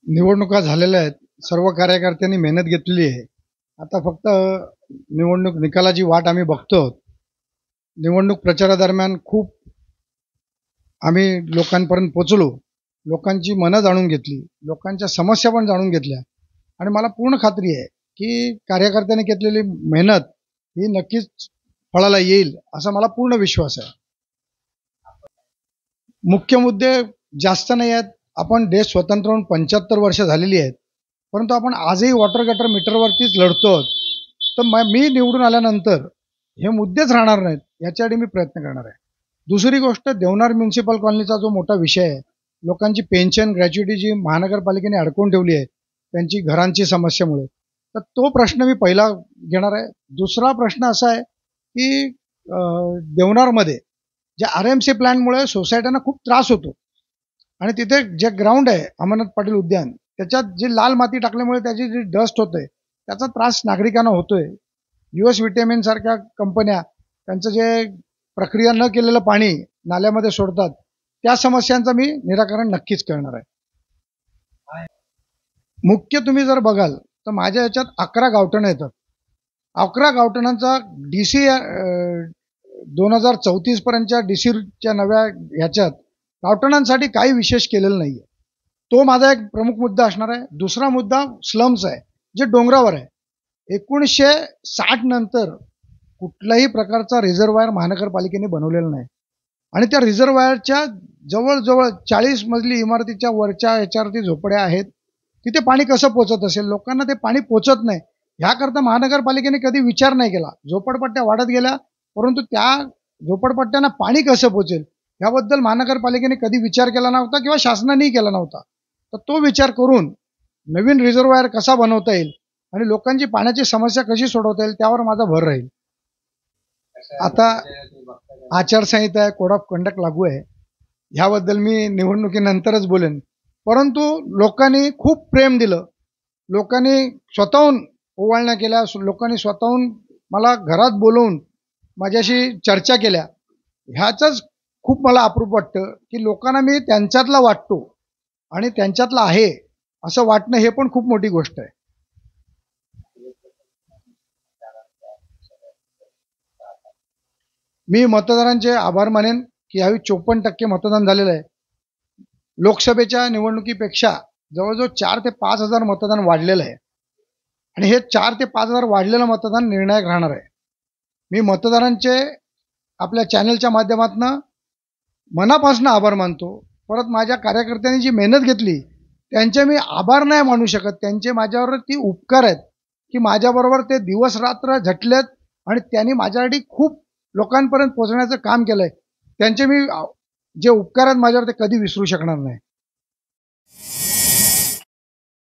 निवडणुका झालेल्या आहेत. सर्व कार्यकर्त्यांनी मेहनत घेतलेली आहे. आता फक्त निवडणूक निकालाची वाट आम्ही बघतो. निवडणूक प्रचारादरम्यान खूप आम्ही लोकांपर्यंत पोहोचलो. लोकांची मनं जाणून घेतली. लोकांच्या समस्या पण जाणून घेतल्या आणि मला पूर्ण खात्री आहे की कार्यकर्त्यांनी घेतलेली मेहनत ही नक्कीच फळाला येईल असा मला पूर्ण विश्वास आहे. मुख्य मुद्दे जास्त नाही आहेत. आपण देश स्वतंत्र होऊन 75 वर्ष झालेली आहेत, परंतु आपण आजही वॉटर गटर मीटरवरतीच लढतो. तर मी निवडून आल्यानंतर हे मुद्देच राहणार नाहीत याच्यासाठी मी प्रयत्न करणार आहे. दुसरी गोष्ट, देवनार म्युन्सिपल कॉलनीचा जो मोठा विषय आहे, लोकांची पेन्शन ग्रॅच्युइटी जी महानगरपालिकेने अडकवून ठेवली आहे त्यांची घरांची समस्यामुळे, तर तो प्रश्न मी पहिला घेणार आहे. दुसरा प्रश्न असा आहे की देवनारमध्ये ज्या RMC प्लॅनमुळे सोसायट्यांना खूप त्रास होतो आणि तिथे जे ग्राउंड आहे अमरनाथ पाटील उद्यान, त्याच्यात जी लाल माती टाकल्यामुळे त्याची जी डस्ट होते त्याचा त्रास नागरिकांना होतोय. US विटॅमिन सारख्या कंपन्या त्यांचं जे प्रक्रिया न केलेलं पाणी नाल्यामध्ये सोडतात, त्या समस्यांचं मी निराकरण नक्कीच करणार आहे. मुख्य तुम्ही जर बघाल तर माझ्या याच्यात 11 गावठणं येतात. 11 गावठणांचा DC 2034 पर्यंतच्या DCच्या नव्या ह्याच्यात गावठणांसाठी काही विशेष केलेलं नाहीये. तो माझा एक प्रमुख मुद्दा असणार आहे. दुसरा मुद्दा स्लम्स आहे, जे डोंगरावर आहे. 1960 नंतर कुठल्याही प्रकारचा रिझर्वायर महानगरपालिकेने बनवलेला नाही आणि त्या रिझर्वायरच्या जवळजवळ 40 मजली इमारतीच्या वरच्या ह्याच्यावरती झोपड्या आहेत. तिथे पाणी कसं पोचत असेल? लोकांना ते पाणी पोचत नाही. ह्याकरता महानगरपालिकेने कधी विचार नाही केला. झोपडपट्ट्या वाढत गेल्या, परंतु त्या झोपडपट्ट्यांना पाणी कसं पोचेल याबद्दल महानगरपालिकेने कधी विचार केला नव्हता किंवा शासनानेही केला नव्हता. तर तो विचार करून नवीन रिझर्वायर कसा बनवता येईल आणि लोकांची पाण्याची समस्या कशी सोडवता येईल त्यावर माझा भर राहील. आता आचारसंहिता आहे, कोड ऑफ कंडक्ट लागू आहे, ह्याबद्दल मी निवडणुकीनंतरच बोलेन. परंतु लोकांनी खूप प्रेम दिलं. लोकांनी स्वतःहून ओवाळण्या केल्या. लोकांनी स्वतःहून मला घरात बोलवून माझ्याशी चर्चा केल्या. ह्याचंच खूप मला अप्रूप वाटतं की लोकांना मी त्यांच्यातला वाटतो आणि त्यांच्यातला आहे असं वाटणं हे पण खूप मोठी गोष्ट आहे. मी मतदारांचे आभार मानेन की यावेळी 54% मतदान झालेलं आहे. लोकसभेच्या निवडणुकीपेक्षा जवळजवळ 4 ते 5 हजार मतदान वाढलेलं आहे आणि हे 4 ते 5 हजार वाढलेलं मतदान निर्णायक राहणार आहे. मी मतदारांचे आपल्या चॅनलच्या माध्यमातून मनापासून आभार मानतो. परत माझ्या कार्यकर्त्यांनी जी मेहनत घेतली त्यांचे मी आभार नाही मानू शकत. त्यांचे माझ्यावर ती उपकार आहेत की माझ्याबरोबर ते दिवस रात्र झटलेत आणि त्यांनी माझ्यासाठी खूप लोकांपर्यंत पोहोचण्याचं काम केलंय. त्यांचे मी जे उपकार आहेत माझ्यावर ते कधी विसरू शकणार नाही.